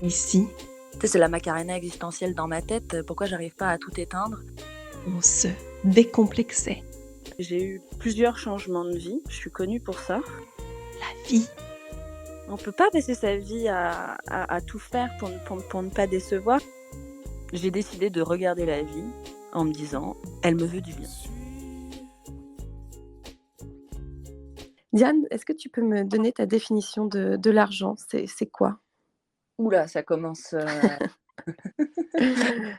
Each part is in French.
Ici, Tu sais, c'est la Macarena existentielle dans ma tête. Pourquoi j'arrive pas à tout éteindre? on se décomplexait. J'ai eu plusieurs changements de vie. Je suis connue pour ça. La vie, On peut pas passer sa vie à tout faire pour ne pas décevoir. J'ai décidé de regarder la vie en me disant, elle me veut du bien. Diane, est-ce que tu peux me donner ta définition de l'argent? C'est quoi? Oula, ça commence.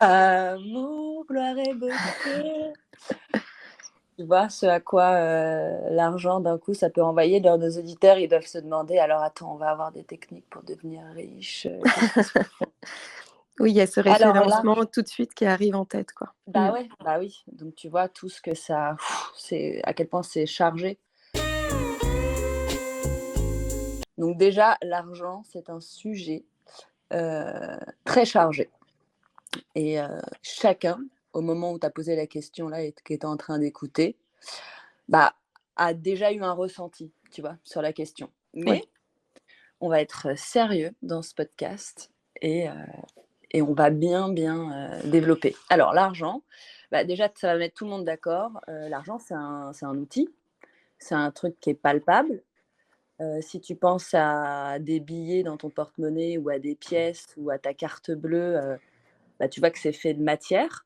Amour, gloire et beauté. Tu vois, ce à quoi l'argent, d'un coup, ça peut envoyer. Dans nos auditeurs, ils doivent se demander, alors attends, on va avoir des techniques pour devenir riche. Oui, il y a ce Alors là, référencement tout de suite qui arrive en tête, quoi. bah ouais, bah oui. Donc tu vois tout ce que ça, c'est à quel point c'est chargé. Donc déjà, l'argent, c'est un sujet très chargé. Et chacun, au moment où tu as posé la question là et qui était en train d'écouter, bah, a déjà eu un ressenti, tu vois, sur la question. Mais Oui. on va être sérieux dans ce podcast et on va bien développer. Alors l'argent, bah, déjà ça va mettre tout le monde d'accord. L'argent, c'est un outil, c'est un truc qui est palpable. Si tu penses à des billets dans ton porte-monnaie ou à des pièces ou à ta carte bleue, bah, tu vois que c'est fait de matière.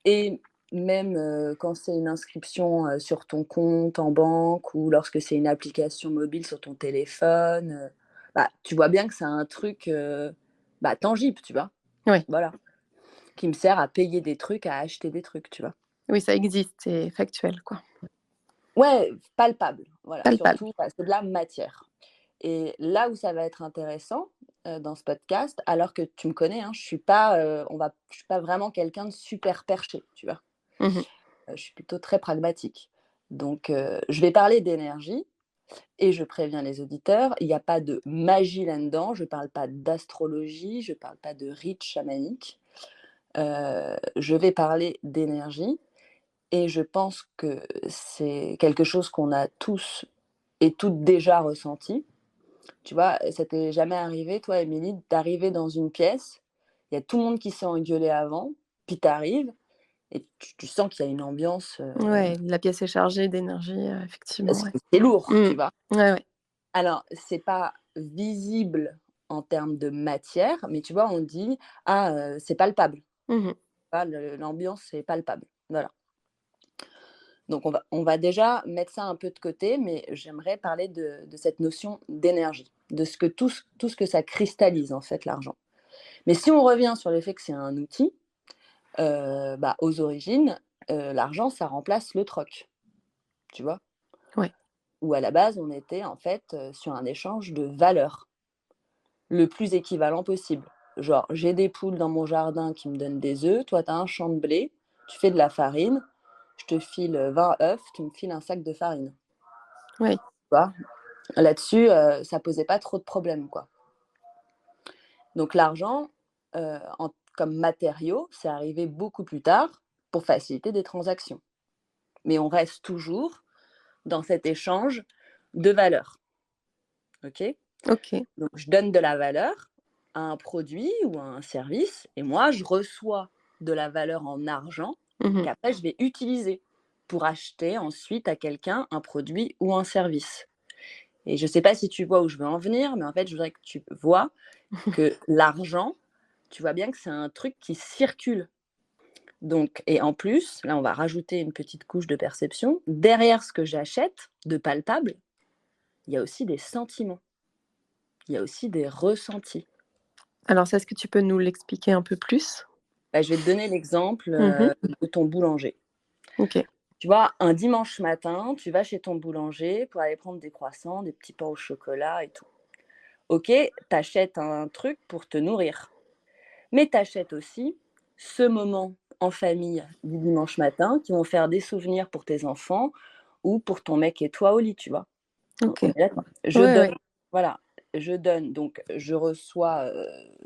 Et même quand c'est une inscription sur ton compte en banque ou lorsque c'est une application mobile sur ton téléphone, bah, tu vois bien que c'est un truc bah, tangible, tu vois. Oui. Voilà. Qui me sert à payer des trucs, à acheter des trucs, tu vois. Oui, ça existe, c'est factuel, quoi. Ouais, palpable, voilà. Palpable. Surtout, bah, c'est de la matière. Et là où ça va être intéressant dans ce podcast, alors que tu me connais, hein, je suis pas, je suis pas vraiment quelqu'un de super perché, tu vois. Mmh. Je suis plutôt très pragmatique. Donc, je vais parler d'énergie et je préviens les auditeurs, il n'y a pas de magie là-dedans. Je ne parle pas d'astrologie, je ne parle pas de rites chamaniques. Je vais parler d'énergie et je pense que c'est quelque chose qu'on a tous et toutes déjà ressenti. Tu vois, ça t'est jamais arrivé, toi, Émilie, d'arriver dans une pièce, il y a tout le monde qui s'est engueulé avant, puis tu arrives et tu sens qu'il y a une ambiance, Ouais, la pièce est chargée d'énergie, effectivement, ouais. c'est lourd, Mmh. tu vois? Ouais, ouais. Alors, c'est pas visible en termes de matière, mais tu vois, on dit: «Ah, c'est palpable». Mmh. Ah, l'ambiance est palpable. Voilà. Donc on va déjà mettre ça un peu de côté, mais j'aimerais parler de cette notion d'énergie, de ce que tout ce que ça cristallise, en fait, l'argent. Mais si on revient sur le fait que c'est un outil, bah, aux origines, l'argent, ça remplace le troc, tu vois? Ouais. Où à la base, on était, en fait, sur un échange de valeurs, le plus équivalent possible. Genre, j'ai des poules dans mon jardin qui me donnent des œufs, toi, tu as un champ de blé, tu fais de la farine, je te file 20 œufs, tu me files un sac de farine. Oui. Tu vois? Là-dessus, ça posait pas trop de problèmes, quoi. Donc l'argent, comme matériau, c'est arrivé beaucoup plus tard pour faciliter des transactions. Mais on reste toujours dans cet échange de valeurs. OK? OK. Donc je donne de la valeur à un produit ou à un service et moi je reçois de la valeur en argent Mmh. qu'après je vais utiliser pour acheter ensuite à quelqu'un un produit ou un service. Et je ne sais pas si tu vois où je veux en venir, mais en fait, je voudrais que tu vois que l'argent, tu vois bien que c'est un truc qui circule. Donc, et en plus, là, on va rajouter une petite couche de perception. Derrière ce que j'achète de palpable, il y a aussi des sentiments. Il y a aussi des ressentis. Alors ça, est-ce que tu peux nous l'expliquer un peu plus? Bah, je vais te donner l'exemple Mmh. de ton boulanger. OK. Tu vois, un dimanche matin, tu vas chez ton boulanger pour aller prendre des croissants, des petits pains au chocolat et tout. Ok, tu achètes un truc pour te nourrir. Mais tu achètes aussi ce moment en famille du dimanche matin qui vont faire des souvenirs pour tes enfants ou pour ton mec et toi au lit, tu vois? OK. On est d'accord? Je Ouais, donne, ouais. voilà, je donne, donc je reçois,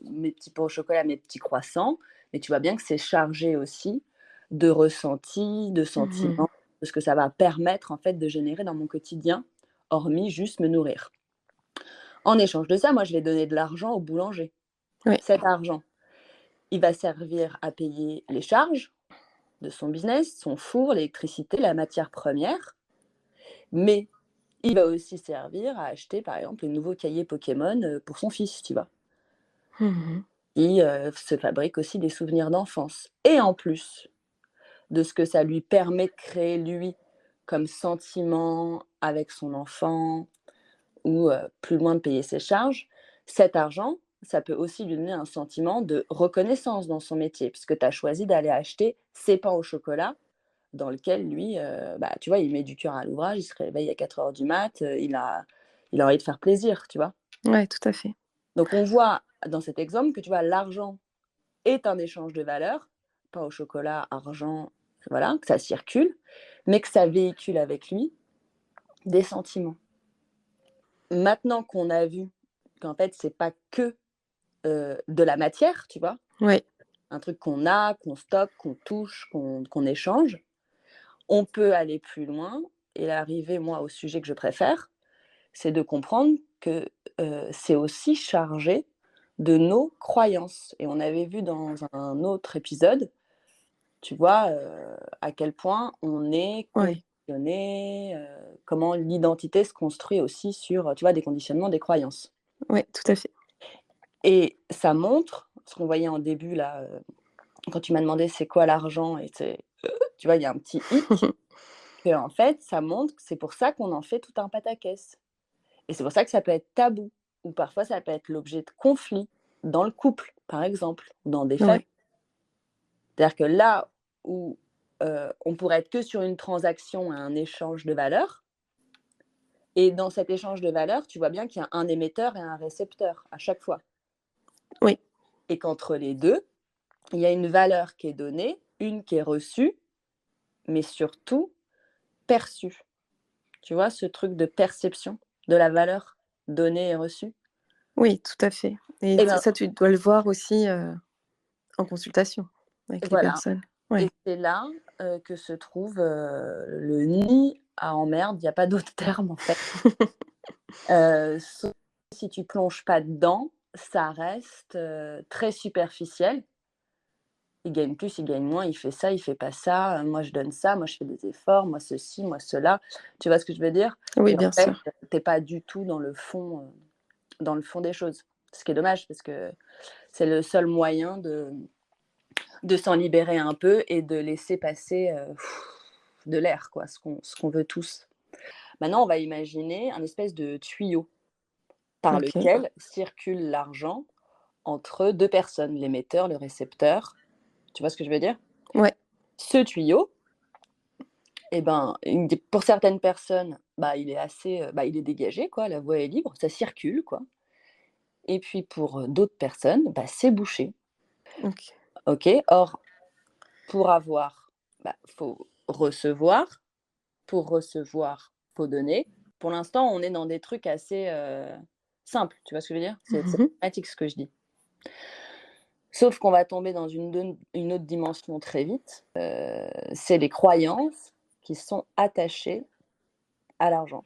mes petits pains au chocolat, mes petits croissants, mais tu vois bien que c'est chargé aussi de ressentis, de Mmh. sentiments, de ce que ça va permettre en fait de générer dans mon quotidien, hormis juste me nourrir. En échange de ça, moi, je vais donner de l'argent au boulanger. Oui. Cet argent, il va servir à payer les charges de son business, son four, l'électricité, la matière première, mais il va aussi servir à acheter, par exemple, le nouveau cahier Pokémon, pour son fils, tu vois? Mmh. Qui, se fabrique aussi des souvenirs d'enfance et en plus de ce que ça lui permet de créer lui, comme sentiment avec son enfant ou, plus loin de payer ses charges, cet argent, ça peut aussi lui donner un sentiment de reconnaissance dans son métier puisque tu as choisi d'aller acheter ses pains au chocolat dans lequel lui, bah, tu vois, il met du cœur à l'ouvrage, il se réveille à 4 heures du mat, il a envie de faire plaisir, tu vois? Ouais, tout à fait. Donc on voit dans cet exemple que, tu vois, l'argent est un échange de valeurs, pain au chocolat, argent, voilà, que ça circule, mais que ça véhicule avec lui des sentiments. Maintenant qu'on a vu qu'en fait, c'est pas que, de la matière, tu vois? Ouais. Un truc qu'on a, qu'on stocke, qu'on touche, qu'on échange, on peut aller plus loin et arriver, moi, au sujet que je préfère, c'est de comprendre que, c'est aussi chargé de nos croyances et on avait vu dans un autre épisode, tu vois, à quel point on est Ouais. conditionné, comment l'identité se construit aussi sur, tu vois, des conditionnements, des croyances. Ouais, tout à fait. Et ça montre, ce qu'on voyait en début là, quand tu m'as demandé: «C'est quoi l'argent?» et tu vois, il y a un petit hic, qu'en fait, ça montre que c'est pour ça qu'on en fait tout un pataquès. Et c'est pour ça que ça peut être tabou ou parfois ça peut être l'objet de conflits dans le couple, par exemple, ou dans des familles. Ouais. C'est-à-dire que là où, on pourrait être que sur une transaction et un échange de valeurs et dans cet échange de valeurs, tu vois bien qu'il y a un émetteur et un récepteur à chaque fois Oui. et qu'entre les 2, il y a une valeur qui est donnée, une qui est reçue, mais surtout perçue. Tu vois ce truc de perception de la valeur donnée et reçue? Oui, tout à fait et Et ç ben ça, tu dois le voir aussi, en consultation avec les voilà. personnes. Et Ouais. c'est là, que se trouve, le nid à emmerde, il y a pas d'autre terme en fait. Sauf si tu plonges pas dedans, ça reste, très superficiel. Il gagne plus, il gagne moins, il fait ça, il fait pas ça, moi je donne ça, moi je fais des efforts, moi ceci, moi cela. Tu vois ce que je veux dire? Oui, Et en bien fait, sûr. tu es pas du tout dans le fond des choses. Ce qui est dommage parce que c'est le seul moyen de s'en libérer un peu et de laisser passer, de l'air quoi, ce qu'on veut tous. Maintenant, on va imaginer un espèce de tuyau par OK. lequel circule l'argent entre 2 personnes, l'émetteur, le récepteur. Tu vois ce que je veux dire? Ouais. Ce tuyau et ben, pour certaines personnes, bah, il est assez, bah, il est dégagé quoi, la voie est libre, ça circule quoi et puis pour, d'autres personnes, bah, c'est bouché. OK. OK? Or, pour avoir, bah, faut recevoir. Pour recevoir, faut donner. Pour l'instant, on est dans des trucs assez, simples, tu vois ce que je veux dire? C'est Mmh. pragmatique ce que je dis. Sauf qu'on va tomber dans une autre dimension très vite, c'est les croyances qui sont attachées à l'argent.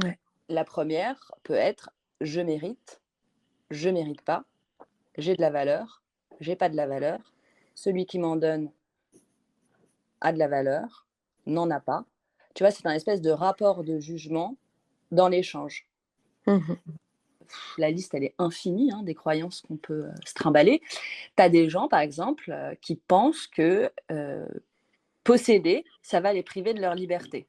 Ouais. La première peut être: je mérite pas, j'ai de la valeur, j'ai pas de la valeur, celui qui m'en donne a de la valeur, n'en a pas. Tu vois? C'est un espèce de rapport de jugement dans l'échange. Mmh. La liste, elle est infinie, hein, des croyances qu'on peut, se trimballer. Tu as des gens, par exemple, qui pensent que, posséder, ça va les priver de leur liberté.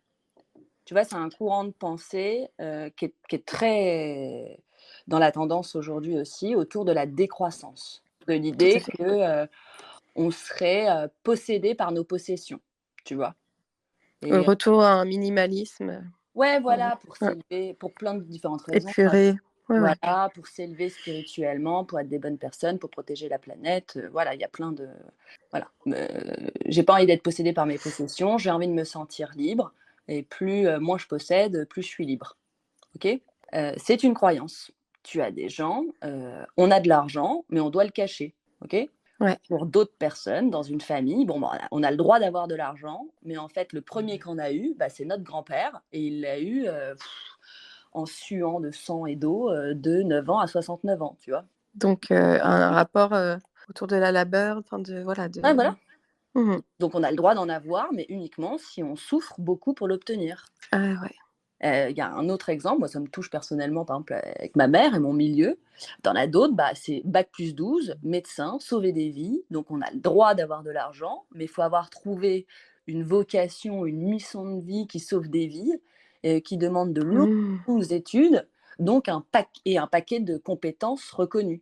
Tu vois? C'est un courant de pensée, qui est très dans la tendance aujourd'hui aussi, autour de la décroissance. De Tout à l'idée fait. que, on serait, possédé par nos possessions, tu vois? Et Retour à un minimalisme, ouais, heu, voilà, pour ouais, s'élever pour plein de différentes raisons, hein. épuré. Ouais, ouais. Voilà, pour s'élever spirituellement, pour être des bonnes personnes, pour protéger la planète, voilà, il y a plein de voilà, j'ai pas envie d'être possédée par mes possessions, j'ai envie de me sentir libre et plus, moins je possède, plus je suis libre. OK? C'est une croyance. Tu as des gens, on a de l'argent, mais on doit le cacher. OK? Ouais. Pour d'autres personnes, dans une famille, bon, bah, on a le droit d'avoir de l'argent, mais en fait, le premier qu'on a eu, bah, c'est notre grand-père et il l'a eu, en suant de sang et d'eau, de 9 ans à 69 ans, tu vois? Donc un rapport, autour de la labeur, enfin de voilà Ouais, de voilà. mmh. Donc on a le droit d'en avoir, mais uniquement si on souffre beaucoup pour l'obtenir. Ah ouais. Il y a un autre exemple, moi ça me touche personnellement, par exemple, avec ma mère et mon milieu. Tu en as d'autres, bah, c'est bac+12, médecin, sauver des vies. Donc on a le droit d'avoir de l'argent, mais il faut avoir trouvé une vocation, une mission de vie qui sauve des vies, qui demande de Mmh. longues études, donc un paquet de compétences reconnues.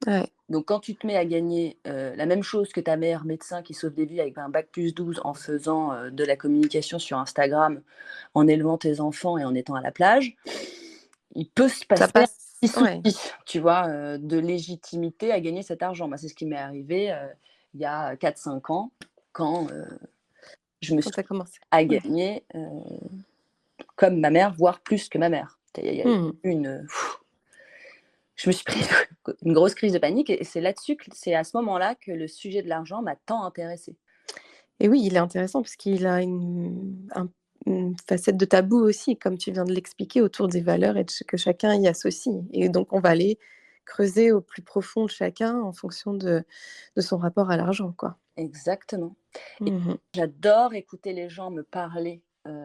Ouais. Donc quand tu te mets à gagner, la même chose que ta mère médecin qui sauve des vies avec un bac+12 en faisant, de la communication sur Instagram, en élevant tes enfants et en étant à la plage, il peut se Ça passer un passe petit ouais. souci, tu vois, de légitimité à gagner cet argent. Moi, c'est ce qui m'est arrivé, il y a 4-5 ans quand, je me Quand suis tu as commencé. à Ouais. gagner, comme ma mère, voire plus que ma mère. Il y a eu Mmh. une je me suis pris une grosse crise de panique et c'est à ce moment-là que le sujet de l'argent m'a tant intéressée. Et oui, il est intéressant parce qu'il a une facette de tabou aussi, comme tu viens de l'expliquer, autour des valeurs et de ch que chacun y associe et donc on va aller creuser au plus profond de chacun en fonction de son rapport à l'argent, quoi. Exactement. Et Mmh mh. j'adore écouter les gens me parler,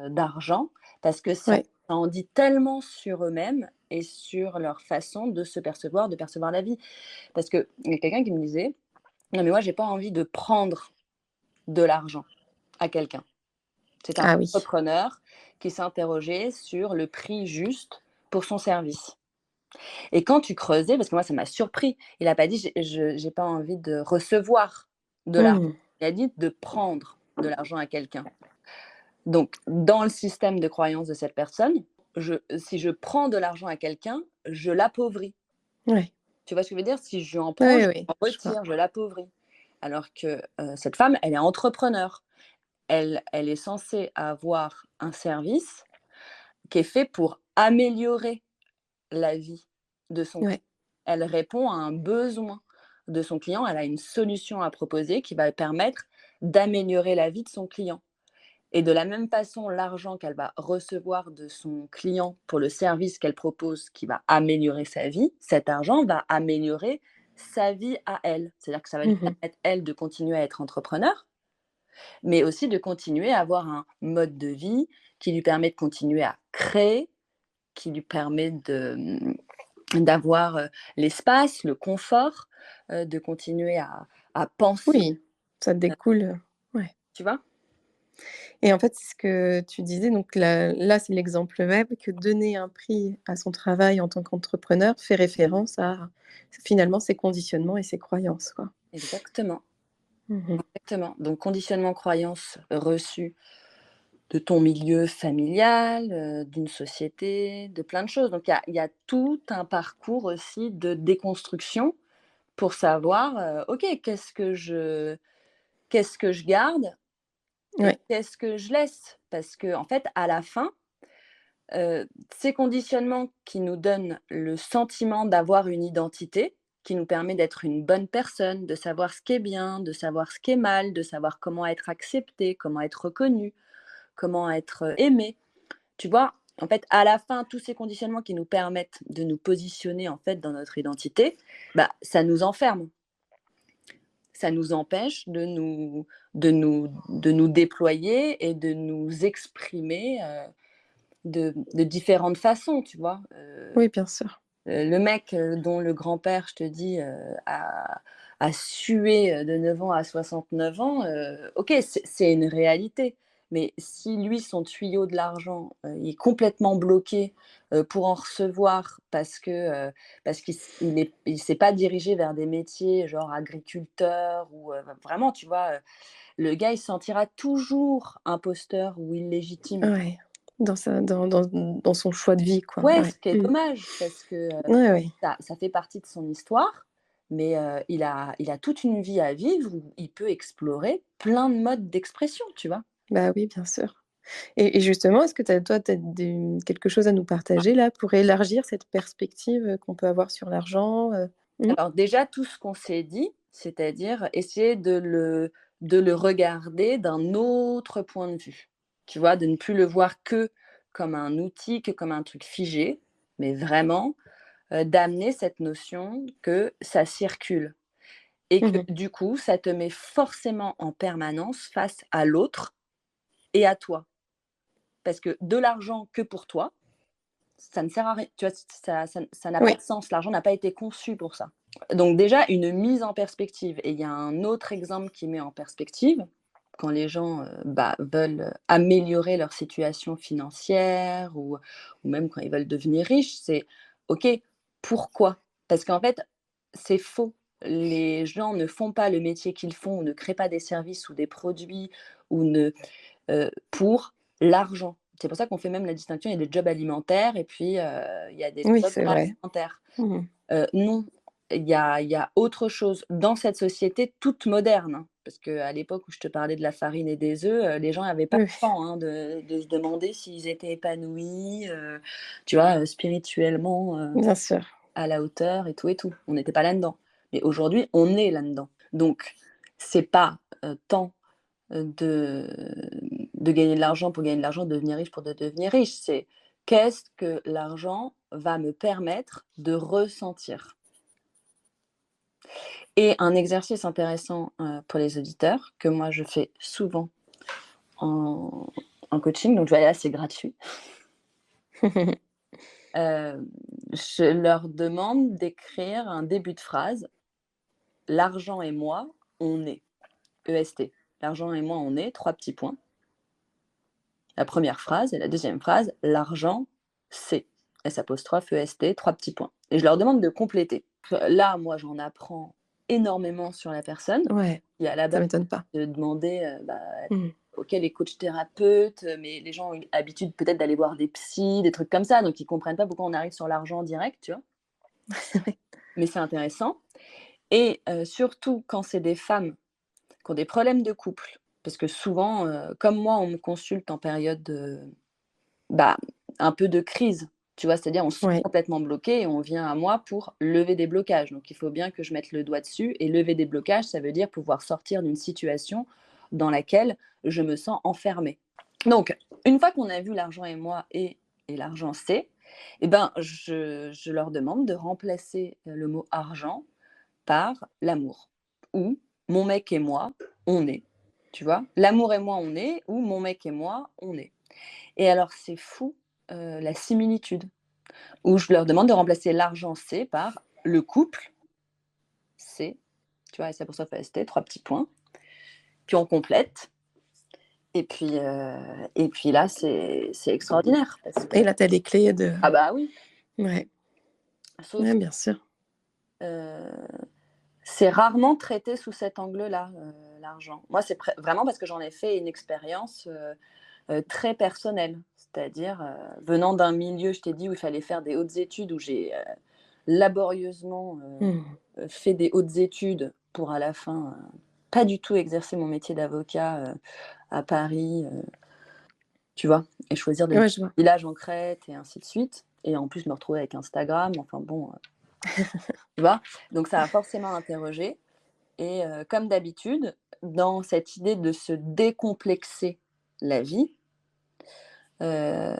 d'argent parce que ça Ouais. en dit tellement sur eux-mêmes et sur leur façon de se percevoir, de percevoir la vie. Parce qu'il y a quelqu'un qui me disait: «Non mais moi j'ai pas envie de prendre de l'argent à quelqu'un». C'est un Ah oui. entrepreneur qui s'interrogeait sur le prix juste pour son service. Et quand tu creusais, parce que moi ça m'a surpris, il a pas dit: «J'ai pas envie de recevoir de l'argent». Mmh. Il a dit de prendre de l'argent à quelqu'un. Donc dans le système de croyance de cette personne, si je prends de l'argent à quelqu'un, je l'appauvris. Ouais. Tu vois ce que je veux dire? Si je lui en prends, Oui, je oui, en je vois. retire, je l'appauvris. Alors que, cette femme, elle est entrepreneur. Elle est censée avoir un service qui est fait pour améliorer la vie de son client. Ouais. Elle répond à un besoin de son client, elle a une solution à proposer qui va permettre d'améliorer la vie de son client. Et de la même façon, l'argent qu'elle va recevoir de son client pour le service qu'elle propose qui va améliorer sa vie, cet argent va améliorer sa vie à elle. C'est-à-dire que ça va lui Mmh mh. permettre, elle, de continuer à être entrepreneur, mais aussi de continuer à avoir un mode de vie qui lui permet de continuer à créer, qui lui permet d'avoir, l'espace, le confort, de continuer à penser, Oui, ça découle, ouais. tu vois? Et en fait, c'est ce que tu disais, donc là, c'est l'exemple même que donner un prix à son travail en tant qu'entrepreneur fait référence à, finalement, ses conditionnements et ses croyances, quoi. Exactement, Mmh mh. exactement. Donc conditionnement, croyance reçue de ton milieu familial, d'une société, de plein de choses. Donc il y a tout un parcours aussi de déconstruction pour savoir, OK, qu'est-ce que je garde et Ouais, qu'est-ce que je laisse? Parce qu'en fait, à la fin, ces conditionnements qui nous donnent le sentiment d'avoir une identité, qui nous permet d'être une bonne personne, de savoir ce qui est bien, de savoir ce qui est mal, de savoir comment être accepté, comment être reconnu, comment être, aimé. Tu vois? En fait, à la fin, tous ces conditionnements qui nous permettent de nous positionner, en fait, dans notre identité, bah, ça nous enferme. Ça nous empêche de nous déployer et de nous exprimer, de différentes façons, tu vois? oui, bien sûr. Le mec, dont le grand-père, je te dis, a sué, de 9 ans à 69 ans, OK, c'est une réalité. Mais si lui, son tuyau de l'argent, il est complètement bloqué, pour en recevoir parce qu'il s'est pas dirigé vers des métiers genre agriculteur ou, vraiment, tu vois? Le gars, il se sentira toujours imposteur ou illégitime. Ouais, dans son choix de vie, quoi, Ouais, ce ouais. qui est Mmh. dommage parce que, Ouais, ouais. ça fait partie de son histoire, mais il a toute une vie à vivre où il peut explorer plein de modes d'expression, tu vois? Bah oui, bien sûr. Et justement, est-ce que tu as des quelque chose à nous partager là, pour élargir cette perspective, qu'on peut avoir sur l'argent, Mmh? Alors déjà, tout ce qu'on s'est dit, c'est-à-dire essayer de le regarder d'un autre point de vue, tu vois? De ne plus le voir que comme un outil, que comme un truc figé, mais vraiment d'amener cette notion que ça circule et que Mmh. du coup, ça te met forcément en permanence face à l'autre et à toi. Parce que de l'argent que pour toi, ça ne sert à rien. Tu vois, ça n'a pas de Oui. sens. L'argent n'a pas été conçu pour ça. Donc déjà, une mise en perspective. Et il y a un autre exemple qui met en perspective, quand les gens veulent améliorer leur situation financière ou même quand ils veulent devenir riches, c'est OK, pourquoi? Parce qu'en fait, c'est faux. Les gens ne font pas le métier qu'ils font, ou ne créent pas des services ou des produits ou ne, pour l'argent. C'est pour ça qu'on fait même la distinction, il y a des jobs alimentaires et puis il y a des Oui, jobs c'est non vrai. alimentaires. Mmh. Non, il y a autre chose dans cette société toute moderne, hein, parce qu'à l'époque où je te parlais de la farine et des œufs, les gens n'avaient pas Oui, le temps, hein, de se demander s'ils étaient épanouis, tu vois, spirituellement, bien sûr. à la hauteur et tout et tout. On n'était pas là-dedans. Mais aujourd'hui, on est là-dedans. Donc c'est pas, tant, de gagner de l'argent pour gagner de l'argent, de devenir riche pour devenir riche. C'est: qu'est-ce que l'argent va me permettre de ressentir? Et un exercice intéressant, pour les auditeurs, que moi je fais souvent en coaching, donc je vais là, c'est gratuit. Je leur demande d'écrire un début de phrase: «L'argent et moi, on est», EST. «L'argent et moi, on est», 3 petits points. La première phrase et la deuxième phrase: «L'argent, c'est», S apostrophe EST, 3 petits points. Et je leur demande de compléter. Là, moi, j'en apprends énormément sur la personne Ouais, qui, à la ça base, m'étonne pas. de demander, Mmh. OK, les coachs thérapeutes, mais les gens ont l'habitude peut-être d'aller voir des psys, des trucs comme ça, donc ils comprennent pas pourquoi on arrive sur l'argent direct, tu vois? Mais c'est intéressant et surtout quand c'est des femmes qui ont des problèmes de couple, parce que souvent, comme moi, on me consulte en période de, bah, un peu de crise, tu vois? C'est-à-dire on se sent Ouais. complètement bloqué et on vient à moi pour lever des blocages, donc il faut bien que je mette le doigt dessus et lever des blocages, ça veut dire pouvoir sortir d'une situation dans laquelle je me sens enfermée. Donc, une fois qu'on a vu l'argent et moi et l'argent c'est, et ben, je leur demande de remplacer le mot argent par l'amour ou mon mec et moi, on est. Tu vois? L'amour et moi, on est ou mon mec et moi, on est. Et alors, c'est fou la similitude où je leur demande de remplacer l'argent c'est par le couple c'est, tu vois? Et c'est pour ça ST, 3 petits points, puis on complète. Et puis là, c'est extraordinaire parce que Et là, tu as les clés de ah bah oui, ouais, sauf ouais, bien sûr. heu, c'est rarement traité sous cet angle-là, l'argent. Moi, c'est vraiment parce que j'en ai fait une expérience, très personnelle. C'est-à-dire, venant d'un milieu, je t'ai dit, où il fallait faire des hautes études, où j'ai, laborieusement, Mmh. fait des hautes études pour à la fin, pas du tout exercer mon métier d'avocat, à Paris, tu vois? Et choisir de Ouais, je vois. village en Crète et ainsi de suite et en plus me retrouver avec Instagram, enfin bon, tu vois? Donc ça a forcément interrogé et comme d'habitude, dans cette idée de se décomplexer la vie, heu,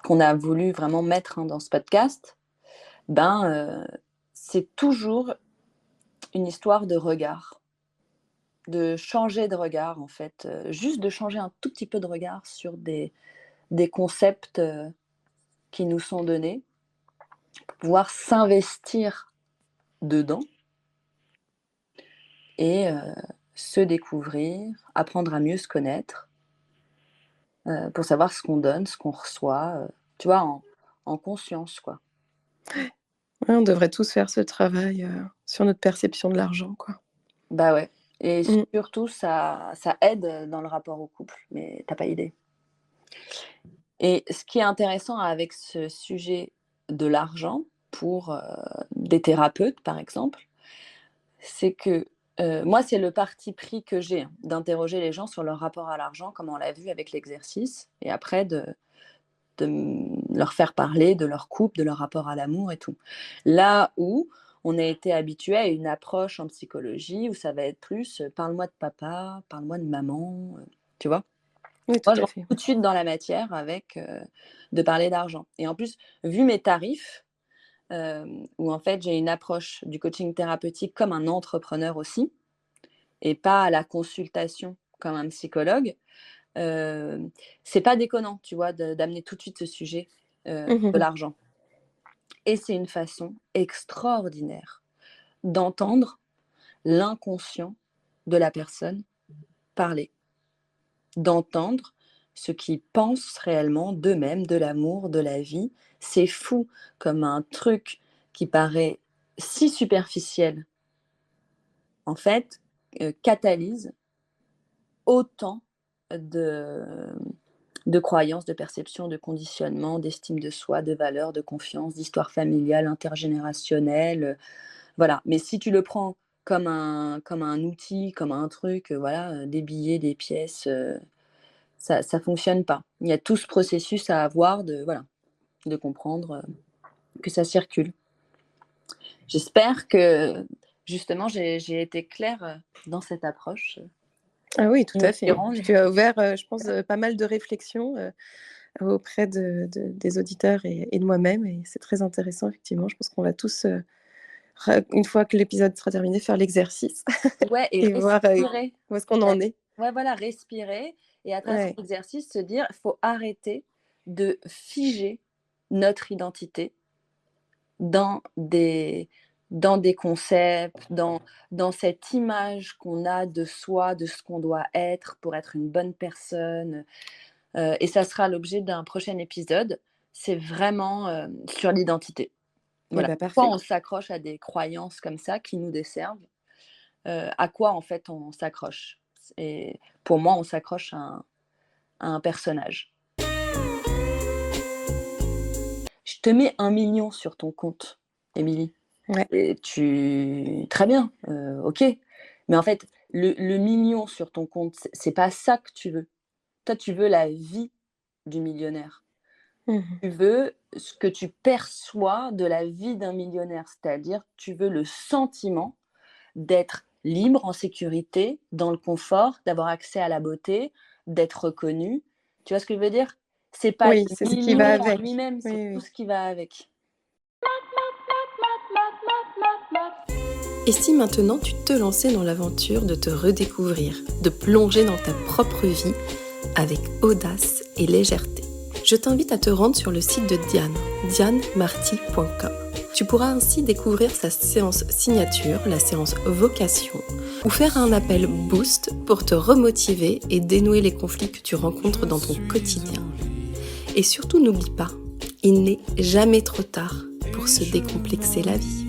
qu'on a voulu vraiment mettre, hein, dans ce podcast, c'est toujours une histoire de regard, de changer de regard en fait, juste de changer un tout petit peu de regard sur des concepts, qui nous sont donnés, pour pouvoir s'investir dedans et se découvrir, apprendre à mieux se connaître, pour savoir ce qu'on donne, ce qu'on reçoit, tu vois? En conscience, quoi. Ouais, on devrait tous faire ce travail, sur notre perception de l'argent, quoi. Bah, ouais et Mmh. surtout ça aide, dans le rapport au couple, mais tu as pas idée. Et ce qui est intéressant avec ce sujet de l'argent pour, des thérapeutes, par exemple, c'est que, moi, c'est le parti pris que j'ai, hein, d'interroger les gens sur leur rapport à l'argent, comme on l'a vu avec l'exercice et après de leur faire parler de leur couple, de leur rapport à l'amour et tout. Là où on a été habitué à une approche en psychologie où ça va être plus, «Parle-moi de papa, parle-moi de maman», tu vois? Oui, tout Moi, je à rentre fait. tout de suite dans la matière avec, de parler d'argent et en plus, vu mes tarifs, où en fait, j'ai une approche du coaching thérapeutique comme un entrepreneur aussi et pas à la consultation comme un psychologue, c'est pas déconnant, tu vois, d'amener tout de suite ce sujet, de Mmh. l'argent et c'est une façon extraordinaire d'entendre l'inconscient de la personne parler, d'entendre ce qu'ils pensent réellement d'eux-mêmes, de l'amour, de la vie. C'est fou comme un truc qui paraît si superficiel, en fait, catalyse autant de de croyances, de perceptions, de conditionnements, d'estime de soi, de valeurs, de confiance, d'histoire familiale, intergénérationnelle, voilà. Mais si tu le prends comme un outil, comme un truc, voilà, des billets, des pièces, ça fonctionne pas. Il y a tout ce processus à avoir de voilà, de comprendre, que ça circule. J'espère que justement j'ai été claire, dans cette approche, Ah oui, tout à fait. inspirante. Tu as ouvert, je pense, pas mal de réflexions, auprès des auditeurs et de moi-même et c'est très intéressant effectivement. Je pense qu'on va tous, re une fois que l'épisode sera terminé, faire l'exercice Ouais et et voir, respirer. où est-ce qu'on en est. Ouais, voilà, respirer et à travers cet Ouais. exercice, se dire: il «Faut arrêter de figer notre identité dans des dans des concepts, dans cette image qu'on a de soi, de ce qu'on doit être pour être une bonne personne». Et ça sera l'objet d'un prochain épisode. C'est vraiment, sur l'identité. Et Voilà. bah, Pourquoi parfait. on s'accroche à des croyances comme ça qui nous desservent? À quoi en fait on s'accroche? Et pour moi, on s'accroche à un personnage. Je te mets 1 million sur ton compte, Émilie Ouais. et tu très bien, OK. Mais en fait, le 1 000 000 sur ton compte, c'est pas ça que tu veux. Toi, tu veux la vie du millionnaire. Mmh mh. Tu veux ce que tu perçois de la vie d'un millionnaire, c'est-à-dire tu veux le sentiment d'être libre, en sécurité, dans le confort, d'avoir accès à la beauté, d'être reconnu. Tu vois ce que je veux dire? C'est pas Oui, le c'est ce qui va million en avec. lui-même, c'est Oui, tout oui. ce qui va avec. Et si maintenant tu te lançais dans l'aventure de te redécouvrir, de plonger dans ta propre vie avec audace et légèreté? Je t'invite à te rendre sur le site de Diane, dianemarty.com. Tu pourras ainsi découvrir sa séance signature, la séance vocation, ou faire un appel boost pour te remotiver et dénouer les conflits que tu rencontres dans ton quotidien. Et surtout n'oublie pas, il n'est jamais trop tard pour se décomplexer la vie.